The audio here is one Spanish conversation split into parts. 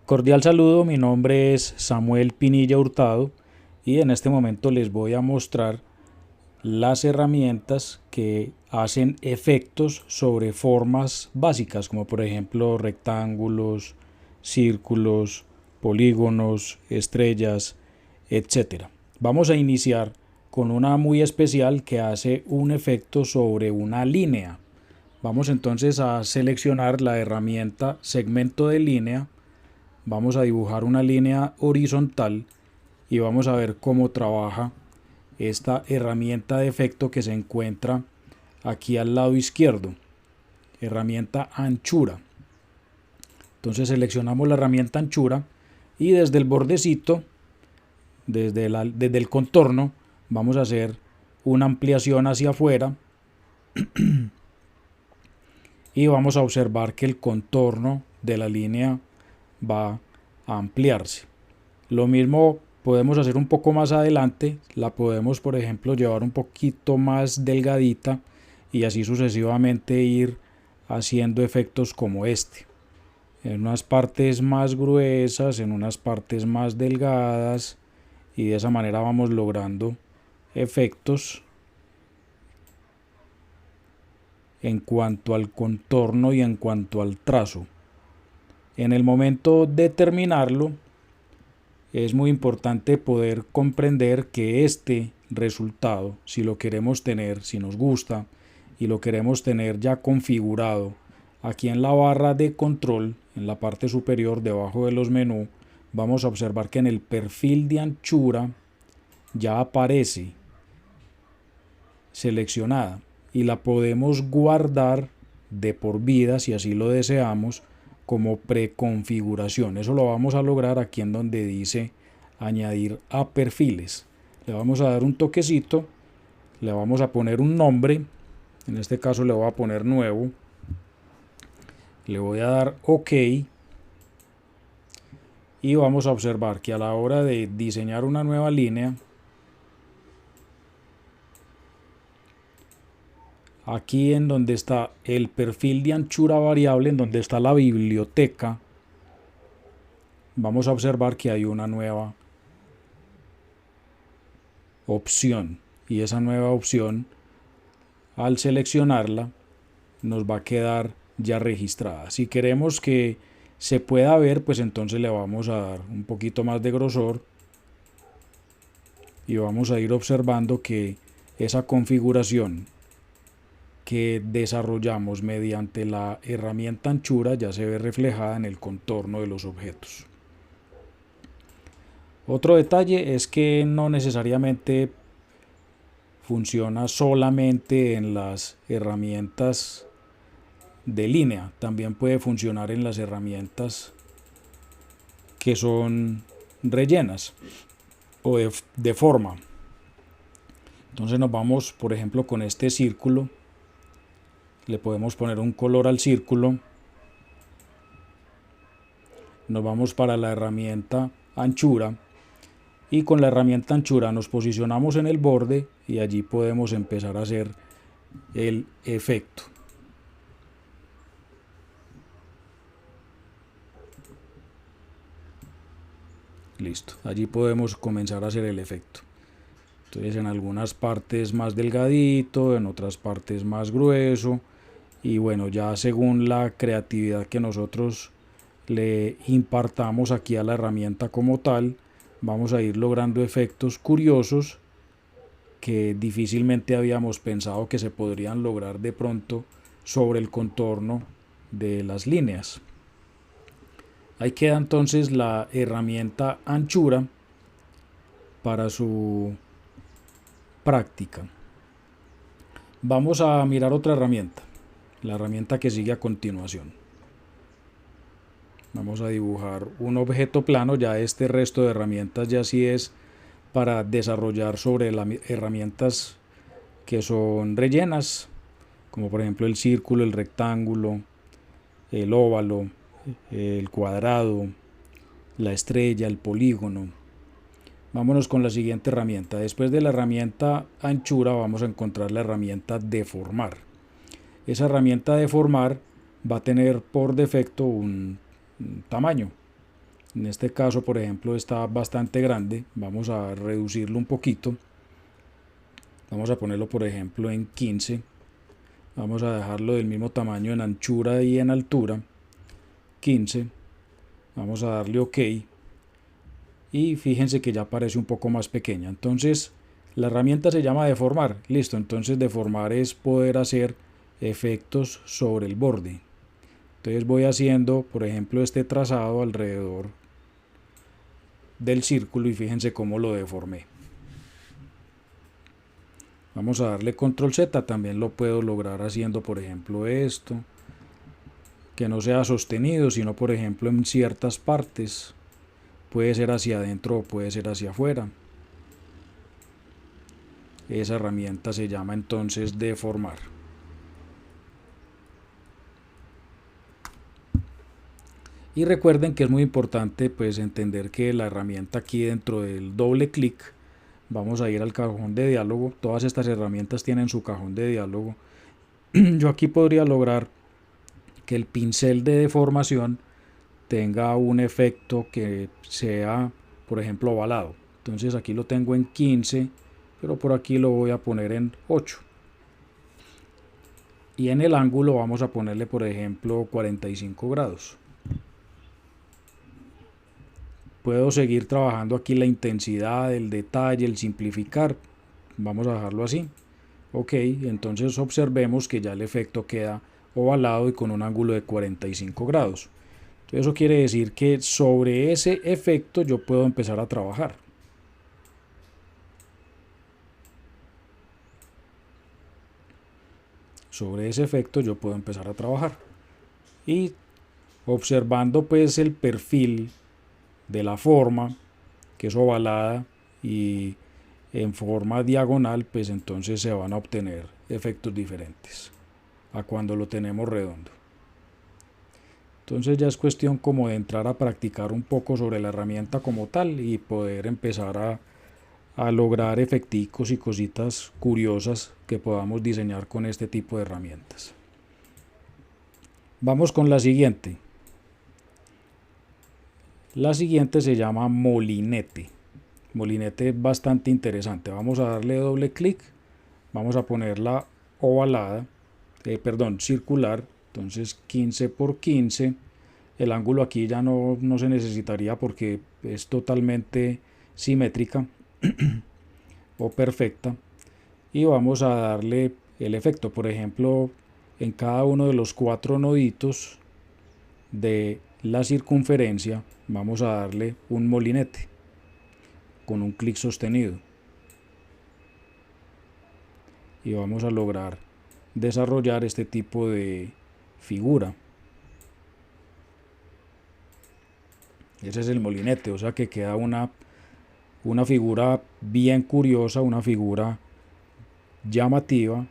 Cordial saludo, mi nombre es Samuel Pinilla Hurtado y en este momento les voy a mostrar las herramientas que hacen efectos sobre formas básicas como por ejemplo rectángulos, círculos, polígonos, estrellas, etcétera. Vamos a iniciar con una muy especial que hace un efecto sobre una línea. Vamos entonces a seleccionar la herramienta segmento de línea. Vamos a dibujar una línea horizontal y vamos a ver cómo trabaja esta herramienta de efecto que se encuentra aquí al lado izquierdo, herramienta anchura. Entonces seleccionamos la herramienta anchura y desde el bordecito, desde el contorno, vamos a hacer una ampliación hacia afuera y vamos a observar que el contorno de la línea va a ampliarse. Lo mismo podemos hacer un poco más adelante, la podemos por ejemplo llevar un poquito más delgadita y así sucesivamente ir haciendo efectos como este. En unas partes más gruesas, en unas partes más delgadas y de esa manera vamos logrando efectos en cuanto al contorno y en cuanto al trazo. En el momento de terminarlo, es muy importante poder comprender que este resultado, si lo queremos tener, si nos gusta y lo queremos tener ya configurado, aquí en la barra de control, en la parte superior debajo de los menús, vamos a observar que en el perfil de anchura ya aparece seleccionada y la podemos guardar de por vida si así lo deseamos como preconfiguración. Eso lo vamos a lograr aquí en donde dice añadir a perfiles. Le vamos a dar un toquecito, le vamos a poner un nombre, en este caso le voy a poner nuevo, le voy a dar OK y vamos a observar que a la hora de diseñar una nueva línea, aquí en donde está el perfil de anchura variable, en donde está la biblioteca, vamos a observar que hay una nueva opción y esa nueva opción al seleccionarla nos va a quedar ya registrada. Si queremos que se pueda ver, pues entonces le vamos a dar un poquito más de grosor y vamos a ir observando que esa configuración que desarrollamos mediante la herramienta anchura ya se ve reflejada en el contorno de los objetos. Otro detalle es que no necesariamente funciona solamente en las herramientas de línea, también puede funcionar en las herramientas que son rellenas o de forma. Entonces nos vamos, por ejemplo, con este círculo, le podemos poner un color al círculo, nos vamos para la herramienta anchura y con la herramienta anchura nos posicionamos en el borde y allí podemos empezar a hacer el efecto. Listo, allí podemos comenzar a hacer el efecto. Entonces en algunas partes más delgadito, en otras partes más grueso y bueno, ya según la creatividad que nosotros le impartamos aquí a la herramienta como tal, vamos a ir logrando efectos curiosos que difícilmente habíamos pensado que se podrían lograr de pronto sobre el contorno de las líneas. Ahí queda entonces la herramienta anchura para su práctica. Vamos a mirar otra herramienta, la herramienta que sigue a continuación. Vamos a dibujar un objeto plano, ya este resto de herramientas ya sí es para desarrollar sobre las herramientas que son rellenas, como por ejemplo el círculo, el rectángulo, el óvalo, el cuadrado, la estrella, el polígono. Vámonos con la siguiente herramienta. Después de la herramienta anchura vamos a encontrar la herramienta deformar. Esa herramienta deformar va a tener por defecto un tamaño. En este caso, por ejemplo, está bastante grande. Vamos a reducirlo un poquito. Vamos a ponerlo, por ejemplo, en 15. Vamos a dejarlo del mismo tamaño en anchura y en altura. 15. Vamos a darle OK. Y fíjense que ya parece un poco más pequeña. Entonces, la herramienta se llama deformar. Listo, entonces deformar es poder hacer efectos sobre el borde. Entonces voy haciendo, por ejemplo, este trazado alrededor del círculo y fíjense cómo lo deformé. Vamos a darle control Z, también lo puedo lograr haciendo, por ejemplo, esto, que no sea sostenido, sino, por ejemplo, en ciertas partes. Puede ser hacia adentro o puede ser hacia afuera. Esa herramienta se llama entonces deformar. Y recuerden que es muy importante pues entender que la herramienta aquí dentro del doble clic, vamos a ir al cajón de diálogo. Todas estas herramientas tienen su cajón de diálogo. Yo aquí podría lograr que el pincel de deformación tenga un efecto que sea, por ejemplo, ovalado. Entonces aquí lo tengo en 15, pero por aquí lo voy a poner en 8. Y en el ángulo vamos a ponerle, por ejemplo, 45 grados. Puedo seguir trabajando aquí la intensidad, el detalle, el simplificar. Vamos a dejarlo así. OK, entonces observemos que ya el efecto queda ovalado y con un ángulo de 45 grados. Entonces eso quiere decir que sobre ese efecto yo puedo empezar a trabajar. Sobre ese efecto yo puedo empezar a trabajar. Y observando pues el perfil de la forma, que es ovalada, y en forma diagonal, pues entonces se van a obtener efectos diferentes a cuando lo tenemos redondo. Entonces ya es cuestión como de entrar a practicar un poco sobre la herramienta como tal y poder empezar a lograr efecticos y cositas curiosas que podamos diseñar con este tipo de herramientas. Vamos con la siguiente. La siguiente se llama molinete. Molinete es bastante interesante. Vamos a darle doble clic. Vamos a ponerla ovalada, circular. Entonces 15 por 15. El ángulo aquí ya no se necesitaría porque es totalmente simétrica o perfecta. Y vamos a darle el efecto. Por ejemplo, en cada uno de los 4 noditos de la circunferencia vamos a darle un molinete con un clic sostenido y vamos a lograr desarrollar este tipo de figura. Ese es el molinete, o sea que queda una figura bien curiosa, una figura llamativa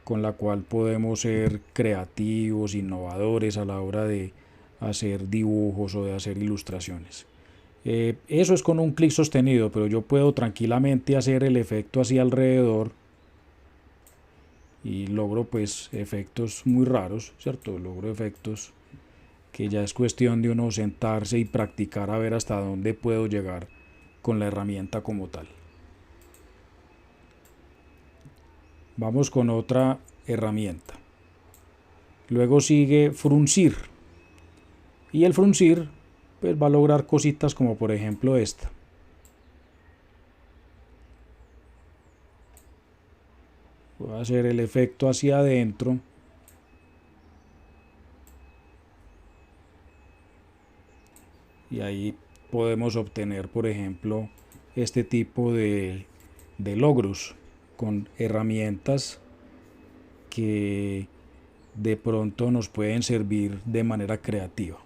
con la cual podemos ser creativos, innovadores a la hora de hacer dibujos o de hacer ilustraciones. Eso es con un clic sostenido, pero yo puedo tranquilamente hacer el efecto así alrededor y logro pues efectos muy raros, ¿cierto? Logro efectos que ya es cuestión de uno sentarse y practicar a ver hasta dónde puedo llegar con la herramienta como tal. Vamos con otra herramienta. Luego sigue fruncir. Y el fruncir pues va a lograr cositas como por ejemplo esta. Voy a hacer el efecto hacia adentro. Y ahí podemos obtener, por ejemplo, este tipo de logros con herramientas que de pronto nos pueden servir de manera creativa.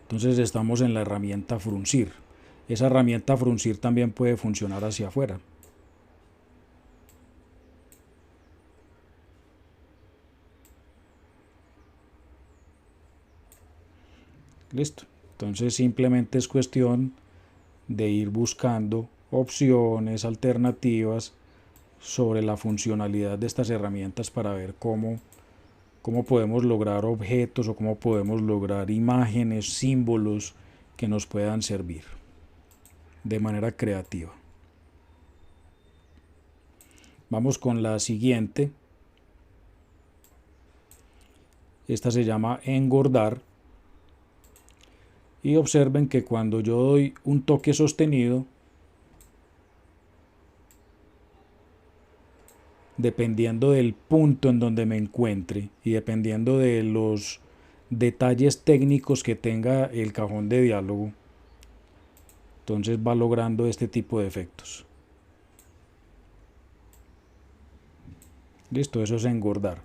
Entonces estamos en la herramienta fruncir. Esa herramienta fruncir también puede funcionar hacia afuera. Listo. Entonces simplemente es cuestión de ir buscando opciones, alternativas sobre la funcionalidad de estas herramientas para ver cómo cómo podemos lograr objetos o cómo podemos lograr imágenes, símbolos que nos puedan servir de manera creativa. Vamos con la siguiente. Esta se llama engordar. Y observen que cuando yo doy un toque sostenido, dependiendo del punto en donde me encuentre y dependiendo de los detalles técnicos que tenga el cajón de diálogo, entonces va logrando este tipo de efectos. Listo, eso es engordar.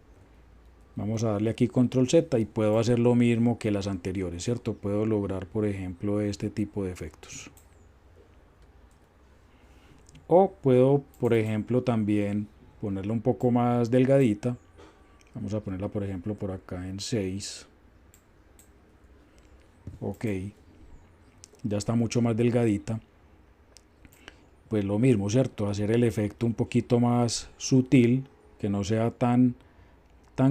Vamos a darle aquí control Z y puedo hacer lo mismo que las anteriores, ¿cierto? Puedo lograr, por ejemplo, este tipo de efectos. O puedo, por ejemplo, también ponerla un poco más delgadita. Vamos a ponerla, por ejemplo, por acá en 6. Ok. Ya está mucho más delgadita. Pues lo mismo, ¿cierto? Hacer el efecto un poquito más sutil, que no sea tan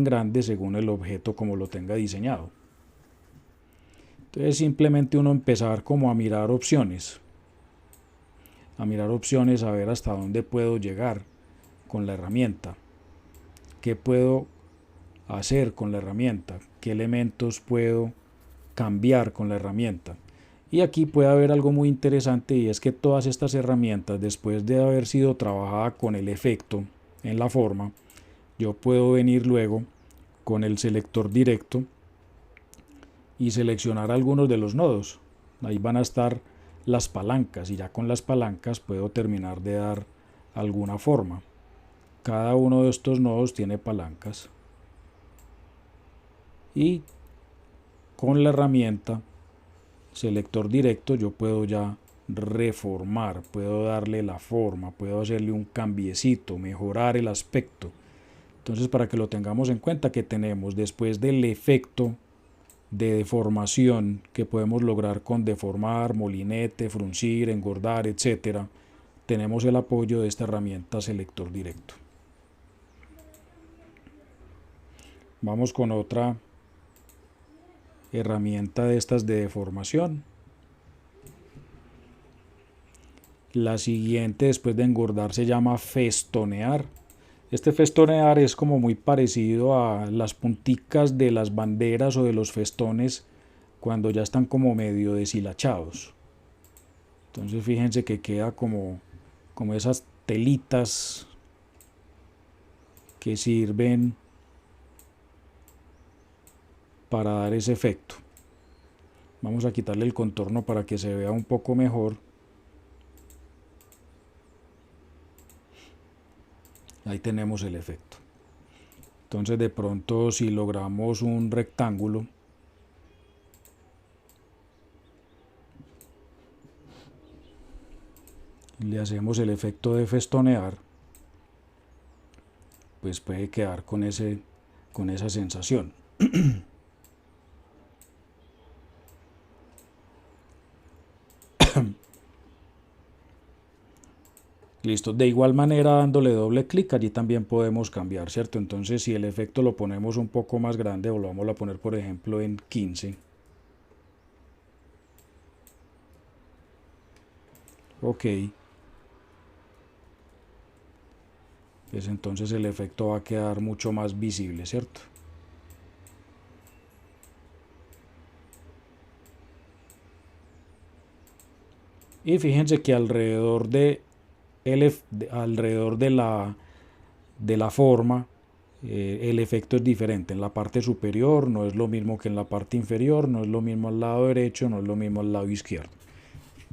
grande según el objeto como lo tenga diseñado. Entonces simplemente uno empezar como a mirar opciones, a ver hasta dónde puedo llegar con la herramienta, qué puedo hacer con la herramienta, qué elementos puedo cambiar con la herramienta. Y aquí puede haber algo muy interesante, y es que todas estas herramientas, después de haber sido trabajada con el efecto en la forma, yo puedo venir luego con el selector directo y seleccionar algunos de los nodos. Ahí van a estar las palancas y ya con las palancas puedo terminar de dar alguna forma. Cada uno de estos nodos tiene palancas y con la herramienta selector directo yo puedo ya reformar, puedo darle la forma, puedo hacerle un cambiecito, mejorar el aspecto. Entonces, para que lo tengamos en cuenta, que tenemos después del efecto de deformación que podemos lograr con deformar, molinete, fruncir, engordar, etc., tenemos el apoyo de esta herramienta selector directo. Vamos con otra herramienta de estas de deformación. La siguiente después de engordar se llama festonear. Este festonear es como muy parecido a las punticas de las banderas o de los festones cuando ya están como medio deshilachados. Entonces fíjense que queda como esas telitas que sirven para dar ese efecto. Vamos a quitarle el contorno para que se vea un poco mejor. Ahí tenemos el efecto. Entonces de pronto si logramos un rectángulo, le hacemos el efecto de festonear, pues puede quedar con esa sensación. Listo, de igual manera dándole doble clic allí también podemos cambiar, ¿cierto? Entonces si el efecto lo ponemos un poco más grande, o lo vamos a poner por ejemplo en 15. Ok. Pues entonces el efecto va a quedar mucho más visible, ¿cierto? Y fíjense que alrededor de la forma, el efecto es diferente. En la parte superior no es lo mismo que en la parte inferior, no es lo mismo al lado derecho, no es lo mismo al lado izquierdo.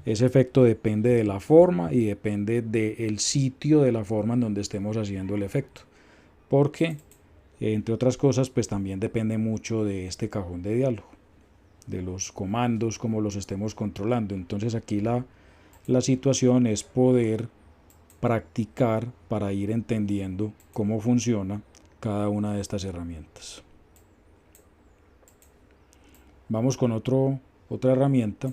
Ese efecto depende de la forma y depende del sitio de la forma en donde estemos haciendo el efecto. Porque, entre otras cosas, pues también depende mucho de este cajón de diálogo, de los comandos, como los estemos controlando. Entonces aquí la situación es poder practicar para ir entendiendo cómo funciona cada una de estas herramientas. Vamos con otra herramienta.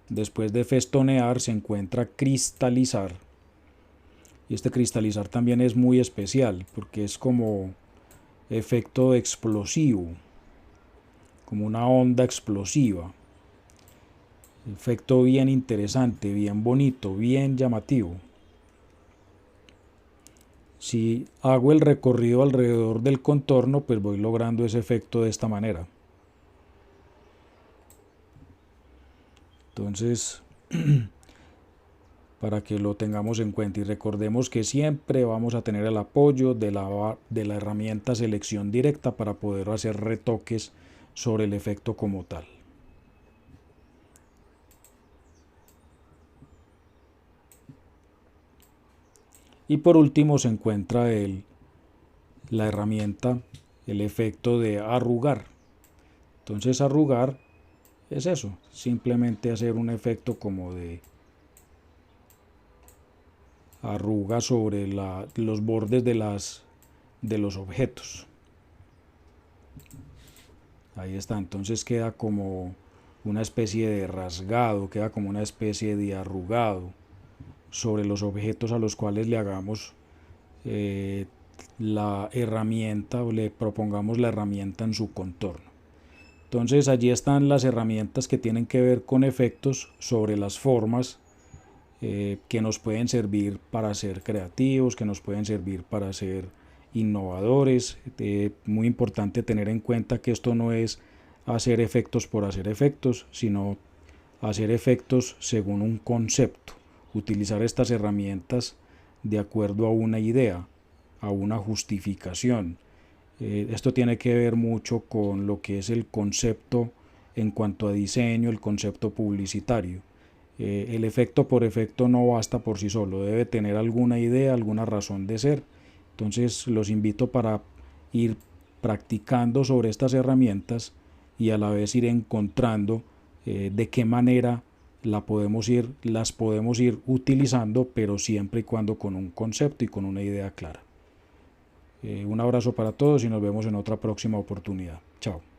Después de festonear se encuentra cristalizar. Y este cristalizar también es muy especial porque es como efecto explosivo, como una onda explosiva. Efecto bien interesante, bien bonito, bien llamativo. Si hago el recorrido alrededor del contorno, pues voy logrando ese efecto de esta manera. Entonces, para que lo tengamos en cuenta y recordemos que siempre vamos a tener el apoyo de la herramienta selección directa para poder hacer retoques sobre el efecto como tal. Y por último se encuentra la herramienta, el efecto de arrugar. Entonces arrugar es eso, simplemente hacer un efecto como de arruga sobre los bordes de los objetos. Ahí está, entonces queda como una especie de rasgado, queda como una especie de arrugado sobre los objetos a los cuales le hagamos la herramienta o le propongamos la herramienta en su contorno. Entonces allí están las herramientas que tienen que ver con efectos sobre las formas que nos pueden servir para ser creativos, que nos pueden servir para ser innovadores. Muy importante tener en cuenta que esto no es hacer efectos por hacer efectos, sino hacer efectos según un concepto, utilizar estas herramientas de acuerdo a una idea, a una justificación. Esto tiene que ver mucho con lo que es el concepto en cuanto a diseño, el concepto publicitario. El efecto por efecto no basta por sí solo, debe tener alguna idea, alguna razón de ser. Entonces los invito para ir practicando sobre estas herramientas y a la vez ir encontrando de qué manera las podemos ir utilizando, pero siempre y cuando con un concepto y con una idea clara. Un abrazo para todos y nos vemos en otra próxima oportunidad. Chao.